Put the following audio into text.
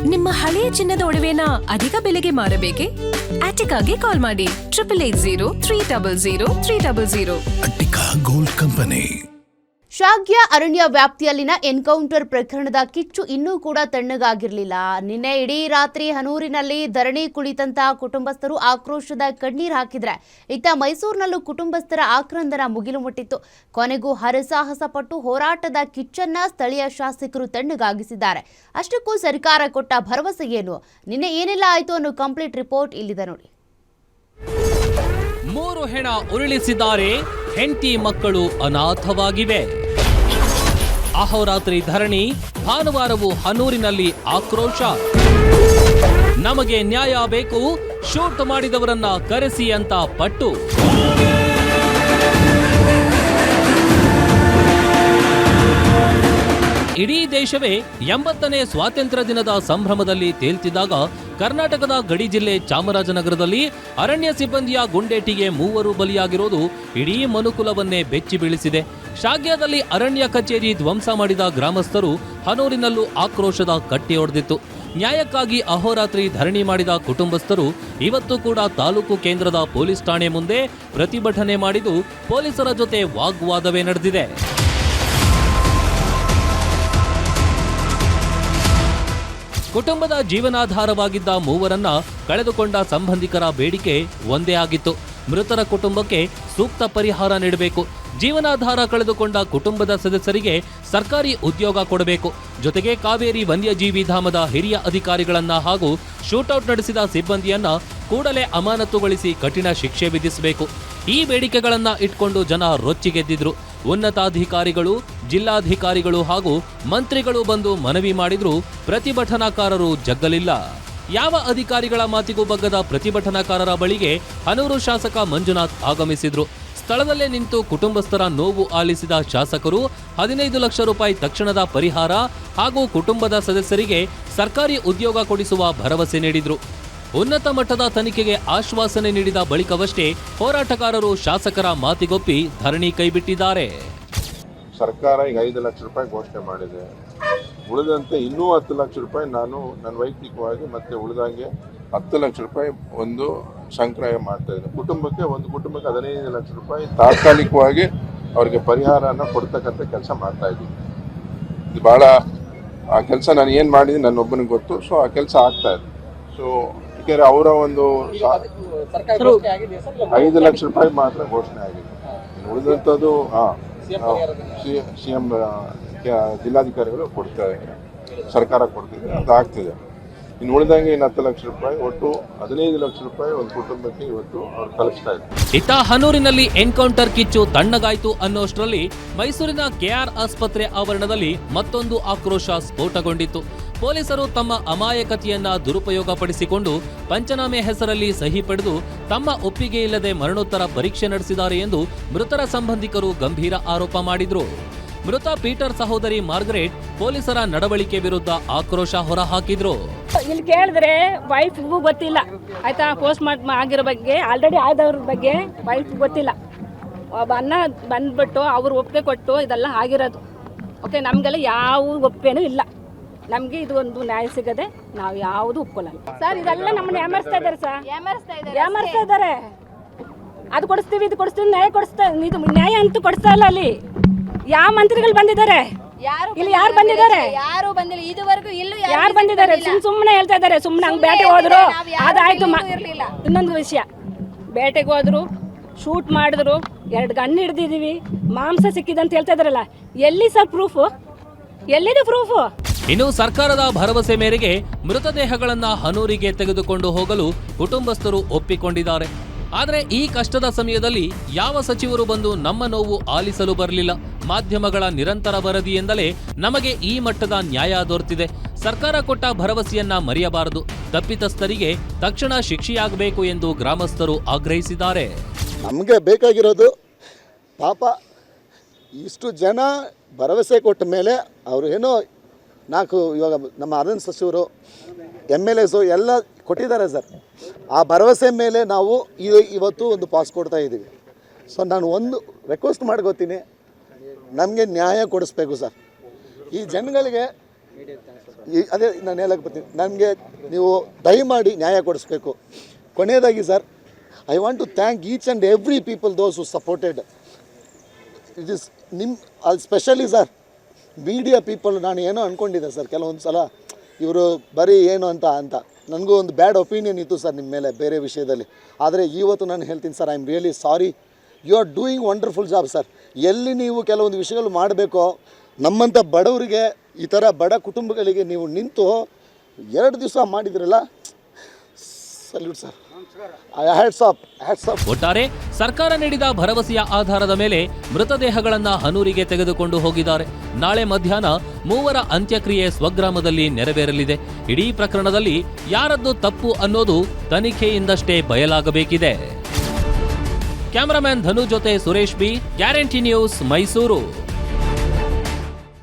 ನಿಮ್ಮ ಹಳೆಯ ಚಿನ್ನದ ಒಡವೆನ ಅಧಿಕ ಬೆಲೆಗೆ ಮಾರಬೇಕೆ? ಆಟಿಕಾಗೆ ಕಾಲ್ ಮಾಡಿ 8880 ಅಟ್ಟಿಕಾ ಗೋಲ್ಡ್ ಕಂಪನಿ. ಶಾಗ್ಯ ಅರಣ್ಯ ವ್ಯಾಪ್ತಿಯಲ್ಲಿನ ಎನ್ಕೌಂಟರ್ ಪ್ರಕರಣದ ಕಿಚ್ಚು ಇನ್ನೂ ಕೂಡ ತಣ್ಣಗಾಗಿರಲಿಲ್ಲ. ನಿನ್ನೆ ಇಡೀ ರಾತ್ರಿ ಹನೂರಿನಲ್ಲಿ ಧರಣಿ ಕುಳಿತಂತ ಕುಟುಂಬಸ್ಥರು ಆಕ್ರೋಶದ ಕಣ್ಣೀರು ಹಾಕಿದ್ರೆ, ಇತ್ತ ಮೈಸೂರಿನಲ್ಲೂ ಕುಟುಂಬಸ್ಥರ ಆಕ್ರಂದನ ಮುಗಿಲು ಮುಟ್ಟಿತ್ತು. ಕೊನೆಗೂ ಹರಸಾಹಸ ಪಟ್ಟು ಹೋರಾಟದ ಕಿಚ್ಚನ್ನ ಸ್ಥಳೀಯ ಶಾಸಕರು ತಣ್ಣಗಾಗಿಸಿದ್ದಾರೆ. ಅಷ್ಟಕ್ಕೂ ಸರ್ಕಾರ ಕೊಟ್ಟ ಭರವಸೆ ಏನು, ನಿನ್ನೆ ಏನೆಲ್ಲ ಆಯಿತು ಅನ್ನೋ ಕಂಪ್ಲೀಟ್ ರಿಪೋರ್ಟ್ ಇಲ್ಲಿದೆ ನೋಡಿ. 3 ಹೆಣ ಉರುಳಿಸಿದ್ದಾರೆ, ಹೆಂಡತಿ ಮಕ್ಕಳು ಅನಾಥವಾಗಿವೆ. ಅಹೋರಾತ್ರಿ ಧರಣಿ, ಭಾನುವಾರವೂ ಹನೂರಿನಲ್ಲಿ ಆಕ್ರೋಶ. ನಮಗೆ ನ್ಯಾಯ ಬೇಕು, ಶೂಟ್ ಮಾಡಿದವರನ್ನ ಕರೆಸಿ ಅಂತ ಪಟ್ಟು. ಇಡೀ ದೇಶವೇ 80ನೇ ಸ್ವಾತಂತ್ರ್ಯ ದಿನದ ಸಂಭ್ರಮದಲ್ಲಿ ತೇಲ್ತಿದ್ದಾಗ ಕರ್ನಾಟಕದ ಗಡಿ ಜಿಲ್ಲೆ ಚಾಮರಾಜನಗರದಲ್ಲಿ ಅರಣ್ಯ ಸಿಬ್ಬಂದಿಯ ಗುಂಡೇಟಿಗೆ 3 ಬಲಿಯಾಗಿರೋದು ಇಡೀ ಮನುಕುಲವನ್ನೇ ಬೆಚ್ಚಿ ಬೀಳಿಸಿದೆ. ಶಾಗ್ಯದಲ್ಲಿ ಅರಣ್ಯ ಕಚೇರಿ ಧ್ವಂಸ ಮಾಡಿದ ಗ್ರಾಮಸ್ಥರು ಹನೂರಿನಲ್ಲೂ ಆಕ್ರೋಶದ ಕಟ್ಟಿಯೊಡೆದಿತ್ತು. ನ್ಯಾಯಕ್ಕಾಗಿ ಅಹೋರಾತ್ರಿ ಧರಣಿ ಮಾಡಿದ ಕುಟುಂಬಸ್ಥರು ಇವತ್ತು ಕೂಡ ತಾಲೂಕು ಕೇಂದ್ರದ ಪೊಲೀಸ್ ಠಾಣೆ ಮುಂದೆ ಪ್ರತಿಭಟನೆ ಮಾಡಿದ್ದು, ಪೊಲೀಸರ ಜೊತೆ ವಾಗ್ವಾದವೇ ನಡೆದಿದೆ. ಕುಟುಂಬದ ಜೀವನಾಧಾರವಾಗಿದ್ದ 3ರನ್ನ ಕಳೆದುಕೊಂಡ ಸಂಬಂಧಿಕರ ಬೇಡಿಕೆ ಒಂದೇ ಆಗಿತ್ತು. ಮೃತರ ಕುಟುಂಬಕ್ಕೆ ಸೂಕ್ತ ಪರಿಹಾರ ನೀಡಬೇಕು. ಜೀವನಾಧಾರ ಕಳೆದುಕೊಂಡ ಕುಟುಂಬದ ಸದಸ್ಯರಿಗೆ ಸರ್ಕಾರಿ ಉದ್ಯೋಗ ಕೊಡಬೇಕು. ಜೊತೆಗೆ ಕಾವೇರಿ ವನ್ಯಜೀವಿ ಧಾಮದ ಹಿರಿಯ ಅಧಿಕಾರಿಗಳನ್ನ ಹಾಗೂ ಶೂಟೌಟ್ ನಡೆಸಿದ ಸಿಬ್ಬಂದಿಯನ್ನ ಕೂಡಲೇ ಅಮಾನತುಗೊಳಿಸಿ ಕಠಿಣ ಶಿಕ್ಷೆ ವಿಧಿಸಬೇಕು. ಈ ಬೇಡಿಕೆಗಳನ್ನ ಇಟ್ಕೊಂಡು ಜನ ರೊಚ್ಚಿಗೆದ್ದಿದ್ರು. ಉನ್ನತಾಧಿಕಾರಿಗಳು, ಜಿಲ್ಲಾಧಿಕಾರಿಗಳು ಹಾಗೂ ಮಂತ್ರಿಗಳು ಬಂದು ಮನವಿ ಮಾಡಿದ್ರು. ಪ್ರತಿಭಟನಾಕಾರರು ಜಗ್ಗಲಿಲ್ಲ. ಯಾವ ಅಧಿಕಾರಿಗಳ ಮಾತಿಗೂ ಬಗ್ಗದ ಪ್ರತಿಭಟನಾಕಾರರ ಬಳಿಗೆ ಹನೂರು ಶಾಸಕ ಮಂಜುನಾಥ್ ಆಗಮಿಸಿದ್ರು. ಸ್ಥಳದಲ್ಲೇ ನಿಂತು ಕುಟುಂಬಸ್ಥರ ನೋವು ಆಲಿಸಿದ ಶಾಸಕರು 15 ಲಕ್ಷ ರೂಪಾಯಿ ತಕ್ಷಣದ ಪರಿಹಾರ ಹಾಗೂ ಕುಟುಂಬದ ಸದಸ್ಯರಿಗೆ ಸರ್ಕಾರಿ ಉದ್ಯೋಗ ಕೊಡಿಸುವ ಭರವಸೆ ನೀಡಿದ್ರು. ಉನ್ನತ ಮಟ್ಟದ ತನಿಖೆಗೆ ಆಶ್ವಾಸನೆ ನೀಡಿದ ಬಳಿಕವಷ್ಟೇ ಹೋರಾಟಗಾರರು ಶಾಸಕರ ಮಾತಿಗೊಪ್ಪಿ ಧರಣಿ ಕೈಬಿಟ್ಟಿದ್ದಾರೆ. ಸರ್ಕಾರ ಈಗ 5 ಲಕ್ಷ ರೂಪಾಯಿ ಘೋಷಣೆ ಮಾಡಿದೆ. ಉಳಿದಂತೆ ಇನ್ನೂ 10 ಲಕ್ಷ ರೂಪಾಯಿ ನಾನು ನನ್ನ ವೈಯಕ್ತಿಕವಾಗಿ ಮತ್ತೆ ಉಳಿದಂಗೆ 10 ಲಕ್ಷ ರೂಪಾಯಿ ಒಂದು ಸಂಗ್ರಹ ಮಾಡ್ತಾ ಇದ್ದೀನಿ. ಒಂದು ಕುಟುಂಬಕ್ಕೆ 15 ಲಕ್ಷ ರೂಪಾಯಿ ತಾತ್ಕಾಲಿಕವಾಗಿ ಅವರಿಗೆ ಪರಿಹಾರನ ಕೊಡ್ತಕ್ಕಂಥ ಕೆಲಸ ಮಾಡ್ತಾ ಇದ್ದೀನಿ. ಇದು ಭಾಳ ಆ ಕೆಲಸ ನಾನು ಏನು ಮಾಡಿದ್ದೀನಿ ನನ್ನೊಬ್ಬನಿಗೆ ಗೊತ್ತು. ಸೊ ಆ ಕೆಲಸ ಆಗ್ತಾ ಇದೆ. ಸೊ ಯಾಕೆಂದರೆ ಅವರ ಒಂದು 5 ಲಕ್ಷ ರೂಪಾಯಿ ಮಾತ್ರ ಘೋಷಣೆ ಆಗಿದೆ. ಉಳಿದಂಥದ್ದು CM ಜಿಲ್ಲಾಧಿಕಾರಿಗಳು ಕೊಡ್ತಾರೆ, ಸರ್ಕಾರ ಕೊಡ್ತಿದೆ, ಅದು ಆಗ್ತಿದೆ. ಇನ್ನು ಉಳಿದಂಗೆ 10 ಲಕ್ಷ ರೂಪಾಯಿ, ಒಟ್ಟು 15 ಲಕ್ಷ ರೂಪಾಯಿ ಒಂದು ಕುಟುಂಬಕ್ಕೆ ಇವತ್ತು ಅವ್ರು ತಲುಪಿಸ್ತಾ ಇದ್ದಾರೆ. ಇತ್ತ ಹನೂರಿನಲ್ಲಿ ಎನ್ಕೌಂಟರ್ ಕಿಚ್ಚು ತಣ್ಣಗಾಯ್ತು ಅನ್ನೋಷ್ಟರಲ್ಲಿ ಮೈಸೂರಿನ KR ಆಸ್ಪತ್ರೆ ಆವರಣದಲ್ಲಿ ಮತ್ತೊಂದು ಆಕ್ರೋಶ ಸ್ಫೋಟಗೊಂಡಿತ್ತು. ಪೊಲೀಸರು ತಮ್ಮ ಅಮಾಯಕತೆಯನ್ನ ದುರುಪಯೋಗಪಡಿಸಿಕೊಂಡು ಪಂಚನಾಮೆ ಹೆಸರಲ್ಲಿ ಸಹಿ ಪಡೆದು ತಮ್ಮ ಒಪ್ಪಿಗೆ ಇಲ್ಲದೆ ಮರಣೋತ್ತರ ಪರೀಕ್ಷೆ ನಡೆಸಿದ್ದಾರೆ ಎಂದು ಮೃತರ ಸಂಬಂಧಿಕರು ಗಂಭೀರ ಆರೋಪ ಮಾಡಿದ್ರು. ಮೃತ ಪೀಟರ್ ಸಹೋದರಿ ಮಾರ್ಗರೇಟ್ ಪೊಲೀಸರ ನಡವಳಿಕೆ ವಿರುದ್ಧ ಆಕ್ರೋಶ ಹೊರಹಾಕಿದ್ರು. ಇಲ್ಲಿ ಕೇಳಿದ್ರೆ ವೈಫ್ಗೂ ಗೊತ್ತಿಲ್ಲ ಆಯ್ತಾ, ಪೋಸ್ಟ್ ಮಾರ್ಟಮ್ ಆಗಿರೋ ಬಗ್ಗೆ, ಆಲ್ರೆಡಿ ಆದವ್ರ ಬಗ್ಗೆ ವೈಫ್ ಗೊತ್ತಿಲ್ಲ. ಅನ್ನ ಬಂದ್ಬಿಟ್ಟು ಅವ್ರು ಒಪ್ಪಿಗೆ ಕೊಟ್ಟು ಇದೆಲ್ಲ ಆಗಿರೋದು. ಓಕೆ, ನಮಗೆಲ್ಲ ಯಾವ ಒಪ್ಪಿಗೆನೂ ಇಲ್ಲ. ನಮಗೆ ಇದು ಒಂದು ನ್ಯಾಯ ಸಿಗದೆ ನಾವು ಯಾವುದು ಒಪ್ಕೊಳ್ಳಲ್ಲ ಸರ್. ಇದೆಲ್ಲ ನಮ್ಮನ್ನ ಯಾಮರಿಸ್ತಾ ಇದ್ದಾರೆ ಸರ್, ಯಾಮರಿಸ್ತಾ ಇದ್ದಾರೆ. ಅದು ಕೊಡಿಸ್ತೀವಿ, ಇದು ಕೊಡಿಸ್ತೀವಿ, ನ್ಯಾಯ ಕೊಡಿಸ್ತಾ, ಇದು ನ್ಯಾಯ ಅಂತೂ ಕೊಡಿಸ್ತಾ ಇಲ್ಲ. ಅಲ್ಲಿ ಯಾವ ಮಂತ್ರಿಗಳು ಬಂದಿದ್ದಾರೆ? ಇಲ್ಲಿ ಯಾರು ಬಂದಿದ್ದಾರೆ? ಯಾರು ಬಂದಿಲ್ಲ ಇದುವರೆಗೂ. ಇಲ್ಲೂ ಯಾರು ಬಂದಿದ್ದಾರೆ? ಸುಮ್ಮನೆ ಹೇಳ್ತಾ ಇದ್ದಾರೆ. ಸುಮ್ಮನೆ ಹಂಗೆ ಬೇಟೆಗೆ ಹೋದ್ರು, ಅದಾಯ್ತು. ಇನ್ನೊಂದು ವಿಷಯ, ಬೇಟೆಗೆ ಹೋದ್ರು, ಶೂಟ್ ಮಾಡಿದ್ರು, 2 ಗನ್ ಹಿಡ್ದಿದೀವಿ, ಮಾಂಸ ಸಿಕ್ಕಿದೆ ಅಂತ ಹೇಳ್ತಾ ಇದಾರಲ್ಲ. ಎಲ್ಲಿ ಸರ್ ಪ್ರೂಫು? ಎಲ್ಲಿದೆ ಪ್ರೂಫು? ಇನ್ನು ಸರ್ಕಾರದ ಭರವಸೆ ಮೇರೆಗೆ ಮೃತದೇಹಗಳನ್ನ ಹನೂರಿಗೆ ತೆಗೆದುಕೊಂಡು ಹೋಗಲು ಕುಟುಂಬಸ್ಥರು ಒಪ್ಪಿಕೊಂಡಿದ್ದಾರೆ. ಆದರೆ ಈ ಕಷ್ಟದ ಸಮಯದಲ್ಲಿ ಯಾವ ಸಚಿವರು ಬಂದು ನಮ್ಮ ನೋವು ಆಲಿಸಲು ಬರಲಿಲ್ಲ. ಮಾಧ್ಯಮಗಳ ನಿರಂತರ ವರದಿಯಿಂದಲೇ ನಮಗೆ ಈ ಮಟ್ಟದ ನ್ಯಾಯ ದೊರೆತಿದೆ. ಸರ್ಕಾರ ಕೊಟ್ಟ ಭರವಸೆಯನ್ನ ಮರೆಯಬಾರದು. ತಪ್ಪಿತಸ್ಥರಿಗೆ ತಕ್ಷಣ ಶಿಕ್ಷೆಯಾಗಬೇಕು ಎಂದು ಗ್ರಾಮಸ್ಥರು ಆಗ್ರಹಿಸಿದ್ದಾರೆ. ನಮಗೆ ಬೇಕಾಗಿರೋದು ಪಾಪ ಇಷ್ಟು ಜನ ಭರವಸೆ ಕೊಟ್ಟ ಮೇಲೆ ಅವರು ಏನೋ 4 ಇವಾಗ ನಮ್ಮ ಅರಣ್ಯ ಸಚಿವರು MLAs ಎಲ್ಲ ಕೊಟ್ಟಿದ್ದಾರೆ ಸರ್. ಆ ಭರವಸೆ ಮೇಲೆ ನಾವು ಇವತ್ತು ಒಂದು ಪಾಸ್ ಕೊಡ್ತಾ ಇದ್ದೀವಿ. ಸೊ ನಾನು ಒಂದು ರಿಕ್ವೆಸ್ಟ್ ಮಾಡ್ಕೋತೀನಿ, ನಮಗೆ ನ್ಯಾಯ ಕೊಡಿಸ್ಬೇಕು ಸರ್. ಈ ಜನಗಳಿಗೆ ಅದೇ ನಾನು ಹೇಳಕ್ಕೆ ಬರ್ತೀನಿ, ನನಗೆ ನೀವು ದಯಮಾಡಿ ನ್ಯಾಯ ಕೊಡಿಸ್ಬೇಕು. ಕೊನೆಯದಾಗಿ sir, I want to thank each and every people those who supported. It is ಅಲ್ಲಿ ಸ್ಪೆಷಲಿ ಸರ್ ಮೀಡಿಯಾ ಪೀಪಲ್. ನಾನು ಏನೋ ಅಂದ್ಕೊಂಡಿದ್ದೆ ಸರ್ ಕೆಲವೊಂದು ಸಲ ಇವರು ಬರೀ ಏನು ಅಂತ ನನಗೂ ಒಂದು ಬ್ಯಾಡ್ ಒಪಿನಿಯನ್ ಇತ್ತು ಸರ್ ನಿಮ್ಮ ಮೇಲೆ ಬೇರೆ ವಿಷಯದಲ್ಲಿ. ಆದರೆ ಇವತ್ತು ನಾನು ಹೇಳ್ತೀನಿ sir, I am really sorry. You are doing wonderful job sir. ಎಲ್ಲಿ ನೀವು ಕೆಲವೊಂದು ವಿಷಯಗಳು ಮಾಡಬೇಕೋ, ನಮ್ಮಂಥ ಬಡವರಿಗೆ, ಈ ಥರ ಬಡ ಕುಟುಂಬಗಳಿಗೆ ನೀವು ನಿಂತು 2 ದಿವಸ ಮಾಡಿದ್ರಲ್ಲ, ಸಲ್ಯೂಟ್ ಸರ್. Hats off. ಒಟ್ಟಾರೆ ಸರ್ಕಾರ ನೀಡಿದ ಭರವಸೆಯ ಆಧಾರದ ಮೇಲೆ ಮೃತದೇಹಗಳನ್ನ ಹನೂರಿಗೆ ತೆಗೆದುಕೊಂಡು ಹೋಗಿದ್ದಾರೆ. ನಾಳೆ ಮಧ್ಯಾಹ್ನ ಮೂವರ ಅಂತ್ಯಕ್ರಿಯೆ ಸ್ವಗ್ರಾಮದಲ್ಲಿ ನೆರವೇರಲಿದೆ. ಇಡೀ ಪ್ರಕರಣದಲ್ಲಿ ಯಾರದ್ದು ತಪ್ಪು ಅನ್ನೋದು ತನಿಖೆಯಿಂದಷ್ಟೇ ಬಯಲಾಗಬೇಕಿದೆ. ಕ್ಯಾಮರಾಮನ್ ಧನು ಜೊತೆ Suresh B, guarantee news, Mysuru.